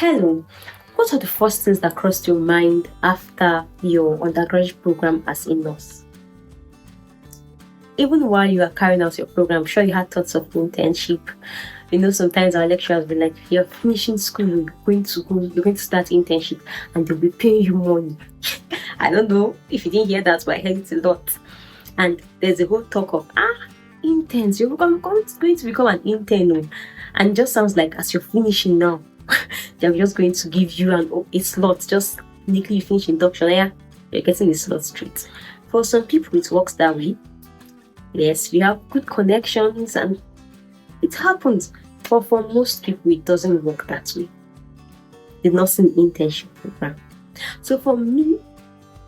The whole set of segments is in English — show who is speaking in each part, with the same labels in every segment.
Speaker 1: Hello, what are the first things that crossed your mind after your undergraduate program as a nurse? Even while you are carrying out your program, I'm sure you had thoughts of internship. Sometimes our lecturers will be like, you're finishing school, you're going to start internship, and they'll be paying you money. I don't know if you didn't hear that, but I heard it a lot. And there's a whole talk of, interns, you're going to become an intern. And it just sounds like as you're finishing now, they're just going to give you a slot. Just neatly finish induction, you're getting a slot straight. For some people, it works that way. Yes, we have good connections and it happens. But for most people, it doesn't work that way. The nursing internship program. So for me,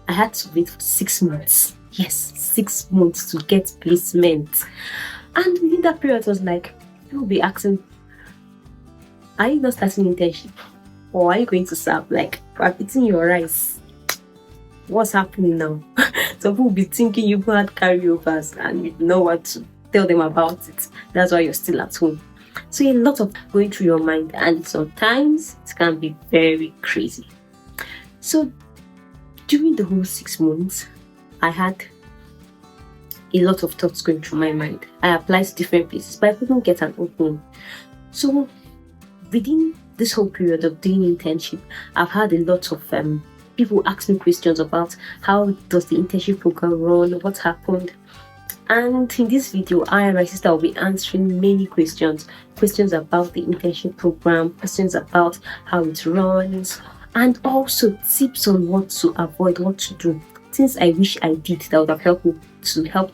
Speaker 1: I had to wait for 6 months. Yes, 6 months to get placement. And within that period, it was like, people will be asking, are you not starting internship? Or are you going to serve? Like, I'm eating your rice. What's happening now? Some people will be thinking you had carryovers and you know what to tell them about it. That's why you're still at home. So a lot of going through your mind, and sometimes it can be very crazy. So during the whole 6 months, I had a lot of thoughts going through my mind. I applied to different places, but I couldn't get an opening. So within this whole period of doing internship, I've had a lot of people ask me questions about how does the internship program run, what happened. And in this video, I and my sister will be answering many questions about the internship program, questions about how it runs, and also tips on what to avoid, what to do. Things I wish I did that would have helped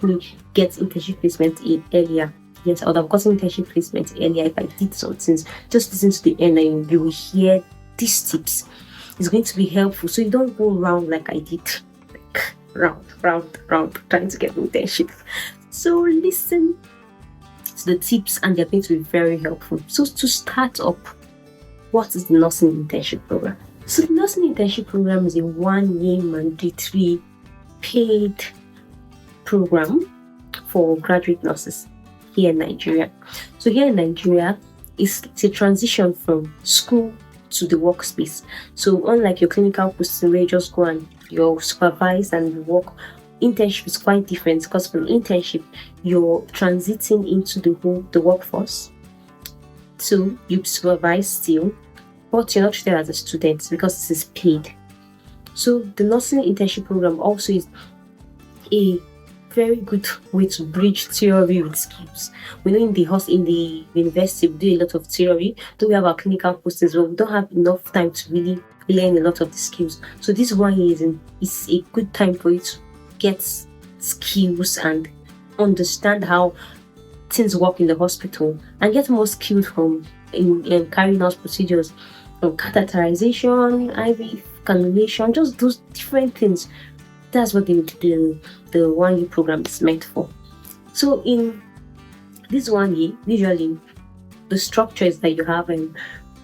Speaker 1: me get internship placement earlier. Yes, I would have gotten internship placement earlier if I did some things. Just listen to the end and you will hear these tips. It's going to be helpful so you don't go round like I did. Like round, trying to get internship. So listen to the tips and they're going to be very helpful. So to start up, what is the nursing internship program? So the nursing internship program is a 1-year mandatory paid program for graduate nurses here in Nigeria. So here in Nigeria, it's a transition from school to the workspace. So unlike your clinical posting where you just go and you're supervised and you work, internship is quite different because from internship, you're transiting into the workforce. So you supervise still, but you're not treated as a student because this is paid. So the nursing internship program also is a very good way to bridge theory with skills. We know in the university we do a lot of theory. Though we have our clinical postings, but we don't have enough time to really learn a lot of the skills. So this 1 year is a good time for you to get skills and understand how things work in the hospital and get more skills from in carrying out procedures, from catheterization, IV cannulation, just those different things. That's what the 1 year program is meant for. So in this 1 year, usually the structure is that you have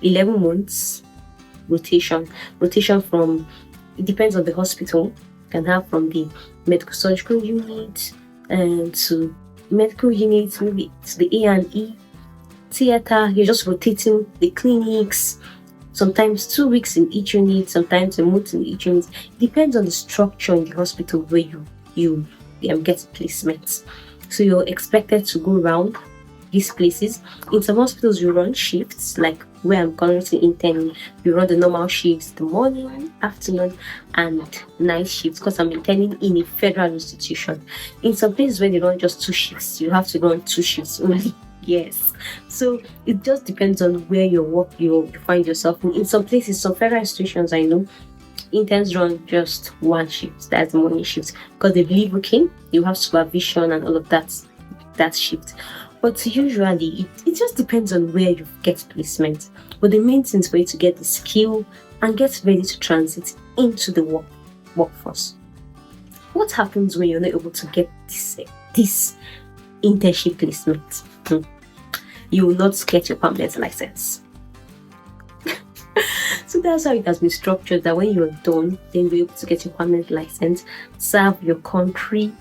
Speaker 1: 11 months rotation from, it depends on the hospital. You can have from the medical surgical unit and to medical unit, maybe to the A&E theater. You're just rotating the clinics. Sometimes 2 weeks in each unit, sometimes a month in each unit. It depends on the structure in the hospital where you get placements. So you're expected to go around these places. In some hospitals, you run shifts, like where I'm currently interning. You run the normal shifts, the morning, afternoon, and night shifts, because I'm interning in a federal institution. In some places where they run just 2 shifts, you have to run 2 shifts only. Yes, so it just depends on where you find yourself in. In some places, some federal institutions I know, interns run just 1 shift, that's the morning shift, because they believe you have supervision and all of that shift. But usually it just depends on where you get placement. But the main thing is for you to get the skill and get ready to transit into the workforce. What happens when you're not able to get this internship placement? You will not get your permanent license. So that's how it has been structured, that when you're done, then you're able to get your permanent license, serve your country,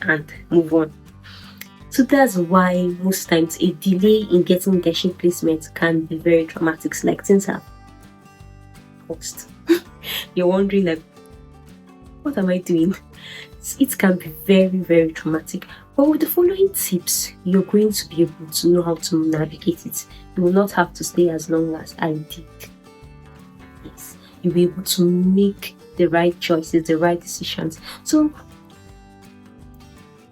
Speaker 1: and move on. So that's why most times a delay in getting internship placement can be very dramatic. Like things have first. You're wondering like, what am I doing? It can be very, very traumatic. But with the following tips, you're going to be able to know how to navigate it. You will not have to stay as long as I did. Yes, you'll be able to make the right choices, the right decisions. So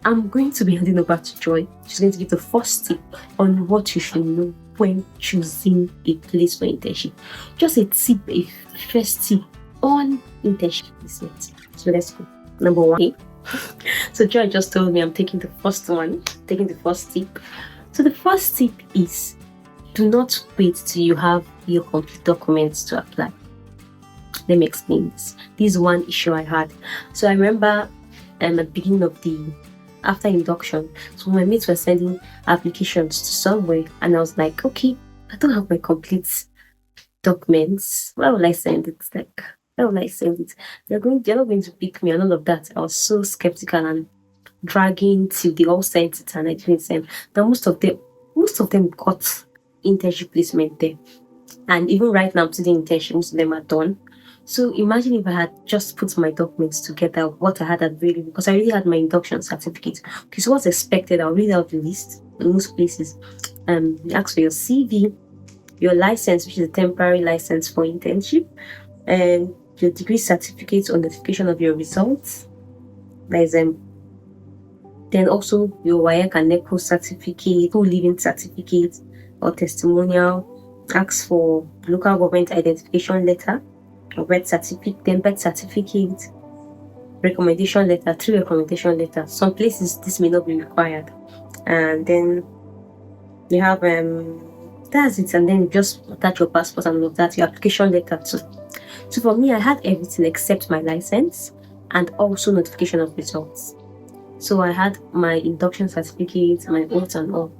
Speaker 1: I'm going to be handing over to Joy. She's going to give the first tip on what you should know when choosing a place for internship. Just a tip, a first tip on internship placement. So let's go. Number 1. So Joy just told me I'm taking the first tip. So the first tip is, do not wait till you have your complete documents to apply. Let me explain this. This is one issue I had. So I remember at the beginning of after induction, so my mates were sending applications to somewhere, and I was like, okay, I don't have my complete documents. Why will I send it? Why will I send it? They're not going to pick me and all of that. I was so skeptical and dragging till they all sent it and I didn't send. Now most of them got internship placement there. And even right now, to the internship, most of them are done. So imagine if I had just put my documents together, what I had available, because I already had my induction certificate. Okay, so what's expected, I'll read out the list in most places. You ask for your CV, your license, which is a temporary license for internship, and your degree certificate or notification of your results. There's then also your WAEC and NECO certificate, co-living certificate or testimonial. Ask for local government identification letter, or birth certificate, then birth certificate, recommendation letter, 3 recommendation letters. Some places this may not be required. And then you have that's it, and then you just attach your passport and all of that, your application letter too. So for me, I had everything except my license and also notification of results. So I had my induction certificate, my oath and all.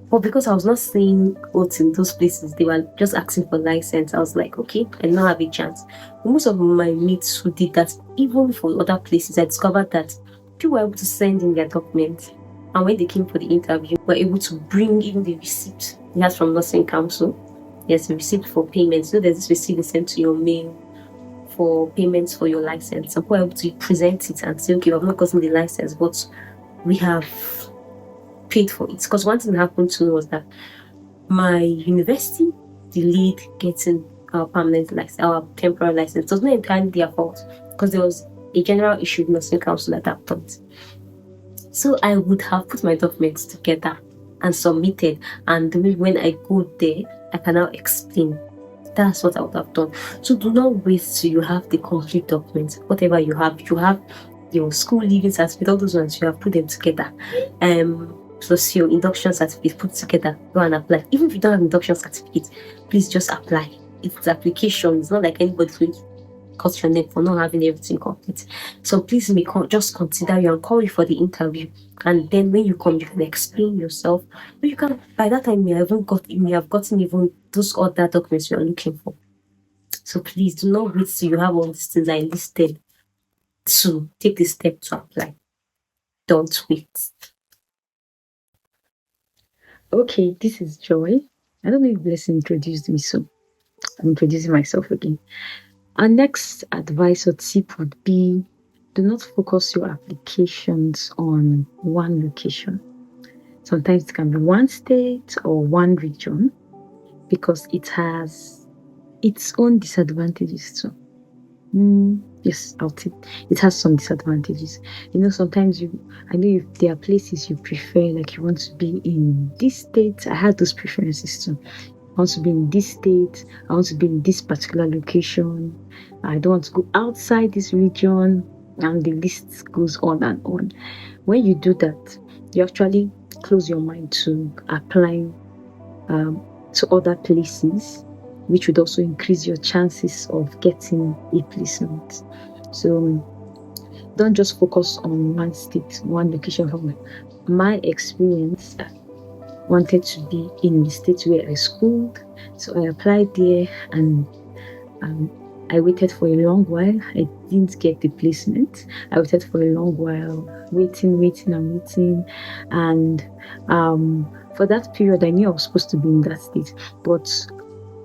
Speaker 1: But because I was not seeing oaths in those places, they were just asking for license. I was like, okay, I don't have a chance. But most of my mates who did that, even for other places, I discovered that people were able to send in their documents. And when they came for the interview, were able to bring in the receipt they had from Nursing Council. Yes, a receipt for payments. So there's this receipt they sent to your mail for payments for your license. Some people are able to present it and say, okay, I've not gotten the license, but we have paid for it. Because one thing that happened to me was that my university delayed getting our permanent license, our temporary license. It was not entirely their fault, because there was a general issue with Nursing Council at that point. So I would have put my documents together and submitted, and when I go there, I can now explain. That's what I would have done. So do not wait till you have the complete documents. Whatever you have your school leaving certificate, all those ones, you have put them together. Plus your induction certificate, put together, go and apply. Even if you don't have induction certificate, please just apply. It's application. It's not like anybody's going to cut your name for not having everything complete. So please just consider you and call you for the interview. And then when you come, you can explain yourself. But you can, by that time, you may have gotten even those other documents you're looking for. So please do not wait till you have all these things I listed to take the step to apply. Don't wait.
Speaker 2: Okay, this is Joy. I don't know if Blessing introduced me, so I'm introducing myself again. Our next advice or tip would be, do not focus your applications on one location. Sometimes it can be one state or one region, because it has its own disadvantages too. Yes, I'll take it. Has some disadvantages. Sometimes I know if there are places you prefer, like you want to be in this state. I had those preferences too. I want to be in this state. I want to be in this particular location. I don't want to go outside this region. And the list goes on and on. When you do that, you actually close your mind to applying to other places, which would also increase your chances of getting a placement. So don't just focus on one state, one location. From my experience, I wanted to be in the state where I schooled, so I applied there, and I waited for a long while. I didn't get the placement. I waited for a long while, waiting, and for that period, I knew I was supposed to be in that state. But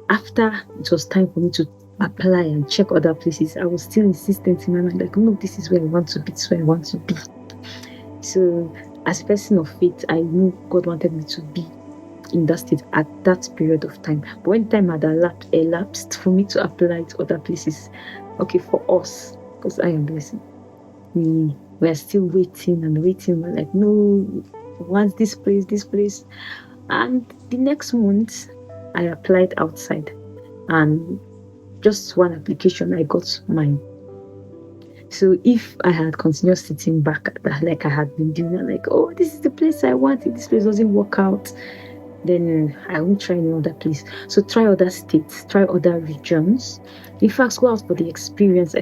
Speaker 2: after it was time for me to apply and check other places, I was still insistent in my mind, like, no, this is where I want to be, this is where I want to be. So, as a person of faith, I knew God wanted me to be in that state at that period of time. But when time had elapsed for me to apply to other places, okay, for us, because I am blessing, we were still waiting and waiting. We're like, no, once this place. And the next month, I applied outside, and just one application, I got mine. So if I had continued sitting back like I had been doing, like, oh, this is the place I want. If this place doesn't work out, then I won't try any other place. So try other states, try other regions. In fact, go out for the experience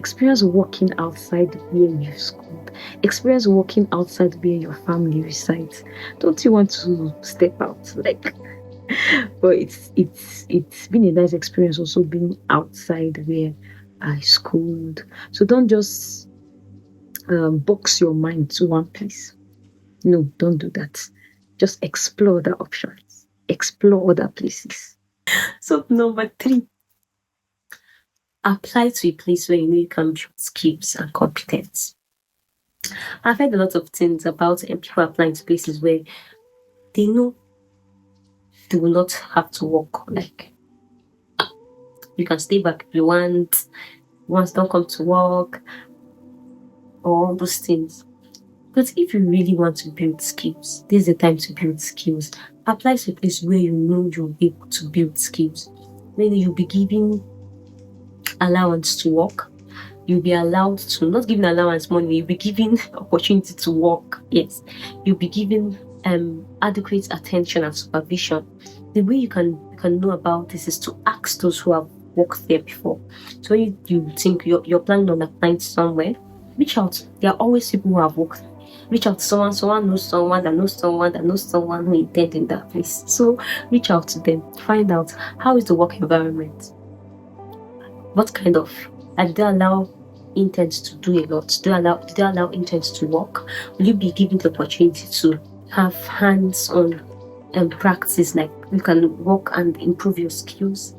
Speaker 2: working outside where you schooled, experience working outside where your family resides. Don't you want to step out? Like, but it's been a nice experience also being outside where I schooled. So don't just box your mind to one place. No, don't do that. Just explore the options, explore other places.
Speaker 1: So number 3, apply to a place where you know you can build skills and competence. I've heard a lot of things about people applying to places where they know they will not have to work. Like, you can stay back if you want, once don't come to work, or all those things. But if you really want to build skills, this is the time to build skills. Apply to a place where you know you'll be able to build skills. Maybe you'll be given allowance to work. You'll be allowed to, not given allowance money, you'll be given opportunity to work. Yes. You'll be given adequate attention and supervision. The way you can know about this is to ask those who have worked there before. So when you think you're planning on applying somewhere, reach out. There are always people who have worked. Reach out to someone knows someone that knows someone that knows someone who intends in that place. So reach out to them. Find out, how is the work environment? What kind of, do they allow interns to do a lot? Do they allow interns to work? Will you be given the opportunity to have hands-on practice, like you can work and improve your skills?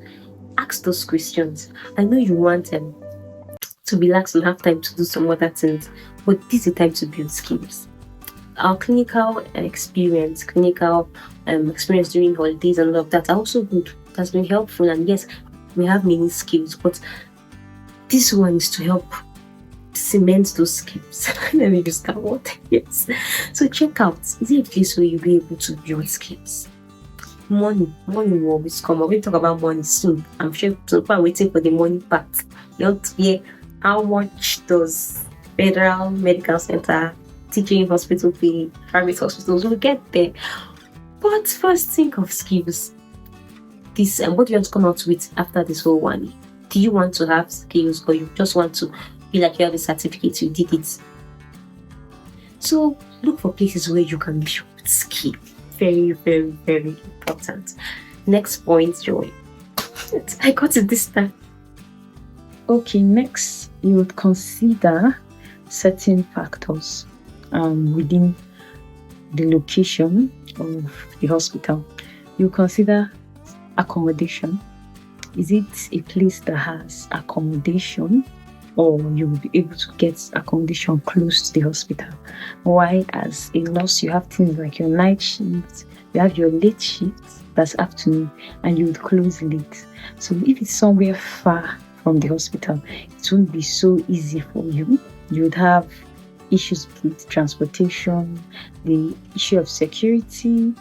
Speaker 1: Ask those questions. I know you want to relax and have time to do some other things, but this is the time to build skills. Our clinical experience during holidays and all of that are also good. It has been helpful, and yes, we have many skills, but this one is to help cement those skills. Let me use that word. Yes. So check out, is it a place where you'll be able to build skills? Money will always come. We're going to talk about money soon. I'm sure people are waiting for the money part. You want to hear how much does Federal Medical Center, teaching hospital pay, private hospitals? We'll get there. But first, think of skills. This and what do you want to come out with after this whole one? Do you want to have skills, or you just want to be like you have a certificate, you did it? So look for places where you can build skill. Very, very, very important. Next point, Joy. I got it this time.
Speaker 2: Okay, next you would consider certain factors within the location of the hospital. You consider accommodation. Is it a place that has accommodation, or you will be able to get accommodation close to the hospital? Why, as a nurse, you have things like your night shift, you have your late shift, that's afternoon, and you would close late. So if it's somewhere far from the hospital, it won't be so easy for you. You would have issues with transportation, the issue of security,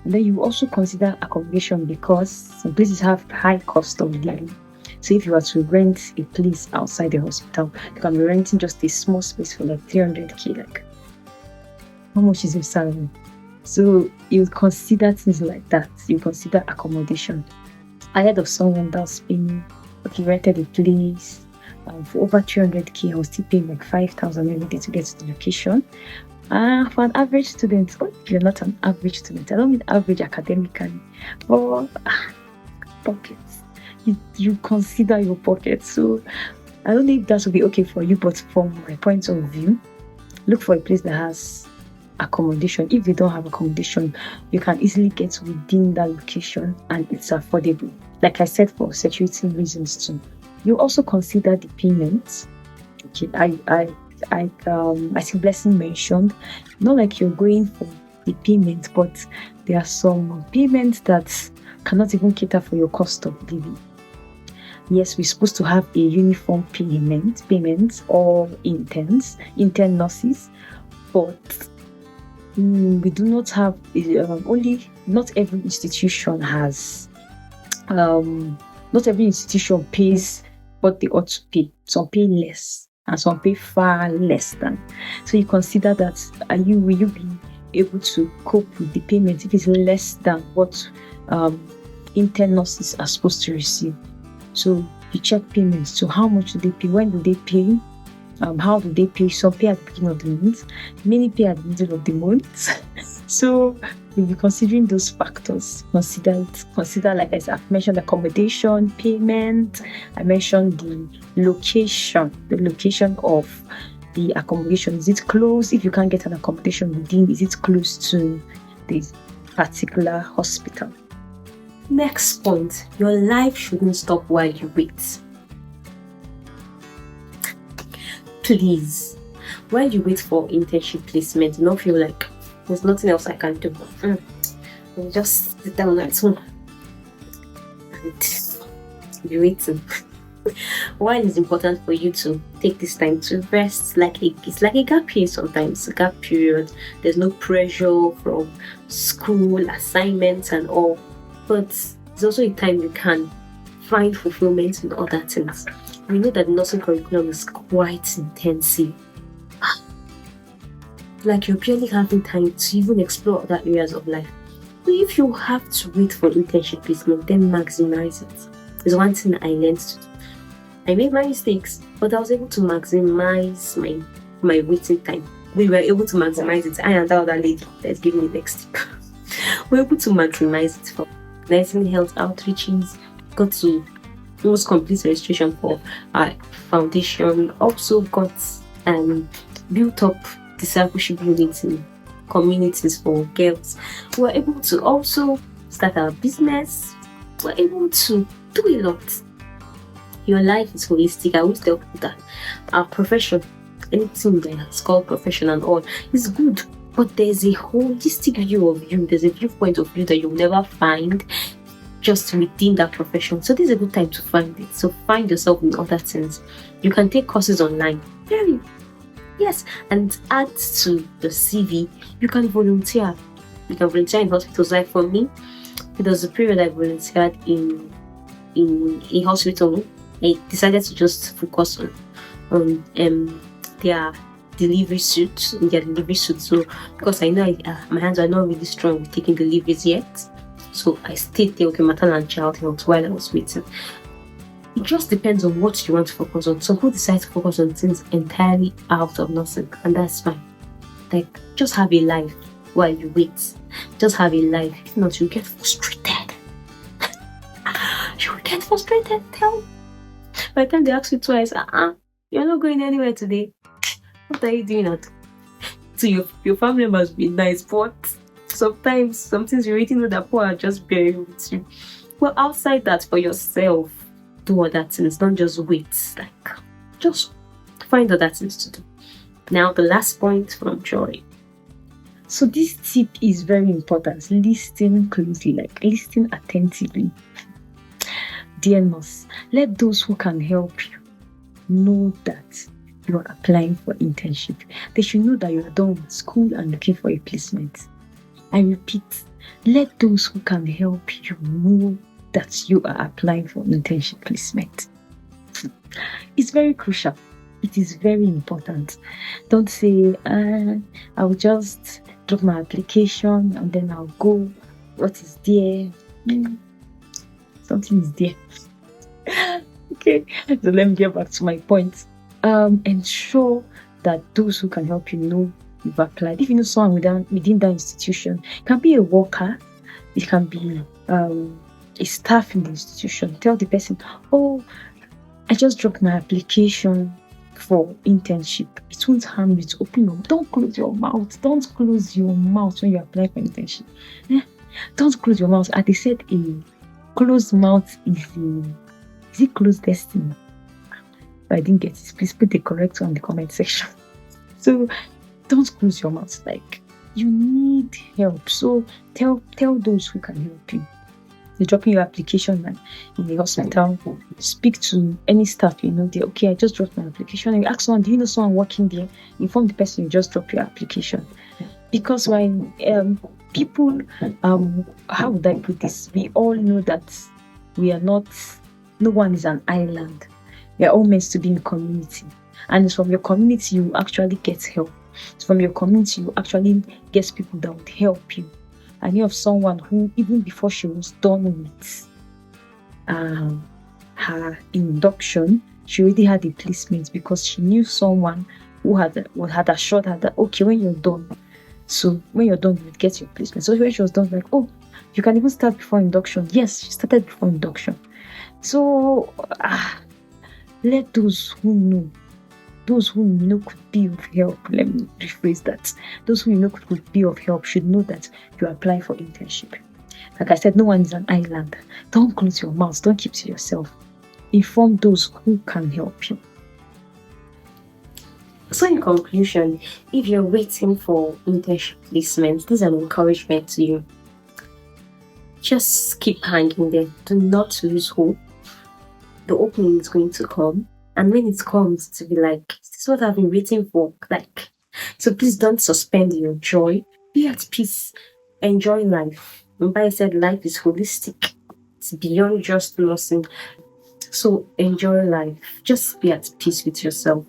Speaker 2: and then you also consider accommodation, because some places have high cost of living. So if you were to rent a place outside the hospital, you can be renting just a small space for like 300k. Like, how much is your salary? So you consider things like that. You consider accommodation. I heard of someone that's been rented a place for over 300k. I was still paying like 5,000 every day to get to the location. For an average student, you're not an average student. I don't mean average academically, but pockets. You consider your pockets. So I don't know if that will be okay for you, but from my point of view, look for a place that has accommodation. If they don't have accommodation, you can easily get within that location and it's affordable. Like I said, for security reasons too. You also consider the payments. Okay, I think Blessing mentioned, not like you're going for the payment, but there are some payments that cannot even cater for your cost of living. Yes, we're supposed to have a uniform payments or intern nurses, but we do not have not every institution has not every institution pays what they ought to pay. Some pay less and some pay far less than. So you consider that will you be able to cope with the payment if it's less than what intern nurses are supposed to receive? So you check payments. So how much do they pay? When do they pay? How do they pay? Some pay at the beginning of the month, many pay at the middle of the month. So we'll be considering those factors. Consider, like I said, I've mentioned accommodation, payment. I mentioned the location of the accommodation. Is it close? If you can't get an accommodation within, is it close to this particular hospital?
Speaker 1: Next point, your life shouldn't stop while you wait. Please, while you wait for internship placement, do not feel like there's nothing else I can do. I'll just sit down at home and be waiting. While it's important for you to take this time to rest, it's like a gap year sometimes, a gap period. There's no pressure from school, assignments and all. But it's also a time you can find fulfillment in other things. We know that the nursing curriculum is quite intensive. Like you're barely having time to even explore other areas of life. So if you have to wait for internship placement, then maximize it. It's one thing I learned to do. I made my mistakes, but I was able to maximize my waiting time. We were able to maximize it. I and that other lady that's giving me the next tip. We were able to maximize it for nursing health outreaches. Got to almost complete registration for our foundation. Also got built up discipleship units in communities for girls. We were able to also start our business. We were able to do a lot. Your life is holistic. I always tell people that our profession, anything that is called profession and all, is good. But there's a holistic view of you. There's a viewpoint of you that you'll never find just within that profession. So this is a good time to find it. So find yourself in other things. You can take courses online. Yes, and add to the CV. You can volunteer. You can volunteer in hospitals. Like for me, there was a period I volunteered in a hospital. I decided to just focus on their delivery suit. So because I know my hands are not really strong with taking deliveries yet, so I stayed there with maternal and child health while I was waiting. It just depends on what you want to focus on. Some people decide to focus on things entirely out of nursing, and that's fine. Like, just have a life while you wait. Just have a life. If not, you'll get frustrated. You'll get frustrated. By the time they ask you twice, you're not going anywhere today. What are you doing at? So your family members be nice, but sometimes some things you already know that people are just bearing with you. Well, outside that, for yourself, do other things. Don't just wait. Like, just find other things to do. Now, the last point from Joy.
Speaker 2: So this tip is very important. Listen closely, like listen attentively. Dear nurse, let those who can help you know that you are applying for internship. They should know that you are done with school and looking for a placement. I repeat, let those who can help you know that you are applying for internship placement. It's very crucial. It is very important. Don't say, I'll just drop my application and then I'll go. What is there? Something is there. Okay, so let me get back to my point. Ensure that those who can help you know you've applied. If you know someone within that institution, it can be a worker, it can be a staff in the institution. Tell the person, oh, I just dropped my application for internship. It won't harm you to open your mouth. Don't close your mouth. Don't close your mouth when you apply for internship. Don't close your mouth. As they said, a closed mouth is it closed destiny? I didn't get it, please put the correct one in the comment section. So don't close your mouth. Like, you need help. So tell those who can help you. You're dropping your application in the hospital, speak to any staff you know there. Okay, I just dropped my application. And you ask someone, do you know someone working there? Inform the person you just dropped your application. Because when people, how would I put this? We all know that we are not, no one is an island. We are all meant to be in community. And it's from your community you actually get help. It's from your community you actually get people that would help you. I knew of someone who, even before she was done with her induction, she already had a placement because she knew someone who had assured her that, okay, when you're done, you get your placement. So when she was done, like, oh, you can even start before induction. Yes, she started before induction. So let those who know, could be of help. Let me rephrase that. Those who could be of help should know that you apply for internship. Like I said, no one is an island. Don't close your mouth. Don't keep to yourself. Inform those who can help you.
Speaker 1: So in conclusion, if you're waiting for internship placement, this is an encouragement to you. Just keep hanging there. Do not lose hope. The opening is going to come. And when it comes, to be like, this is what I've been waiting for. Like, so please don't suspend your joy. Be at peace. Enjoy life. Remember I said life is holistic. It's beyond just nursing. So enjoy life. Just be at peace with yourself.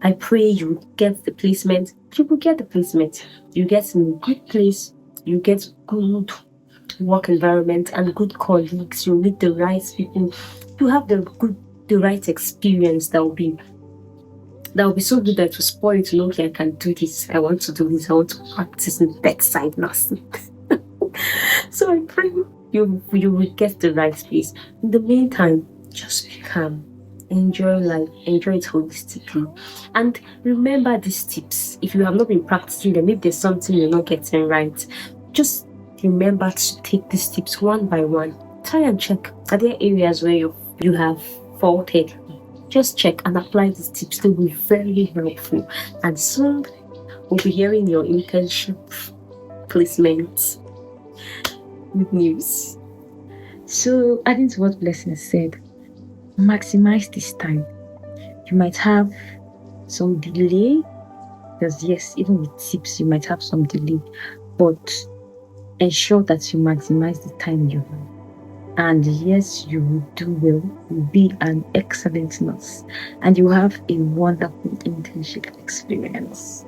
Speaker 1: I pray you get the placement. You will get the placement. You get in a good place. You get good work environment and good colleagues. You meet the right people. You have the right experience that will be so good that to spoil it to know, okay, I can do this. I want to do this. I want to practice in bedside nursing. So I pray you will get the right place. In the meantime, just be calm. Enjoy life. Enjoy it holistically. And remember these tips. If you have not been practicing them, if there's something you're not getting right, just remember to take these tips one by one. Try and check. Are there areas where you have faulted? Just check and apply these tips. They will be very helpful. And soon we'll be hearing your internship placement. Good news.
Speaker 2: So, adding to what Blessing said, maximize this time. You might have some delay, because yes, even with tips, you might have some delay, but ensure that you maximize the time you have. And yes, you will do well. You will be an excellent nurse, and you have a wonderful internship experience.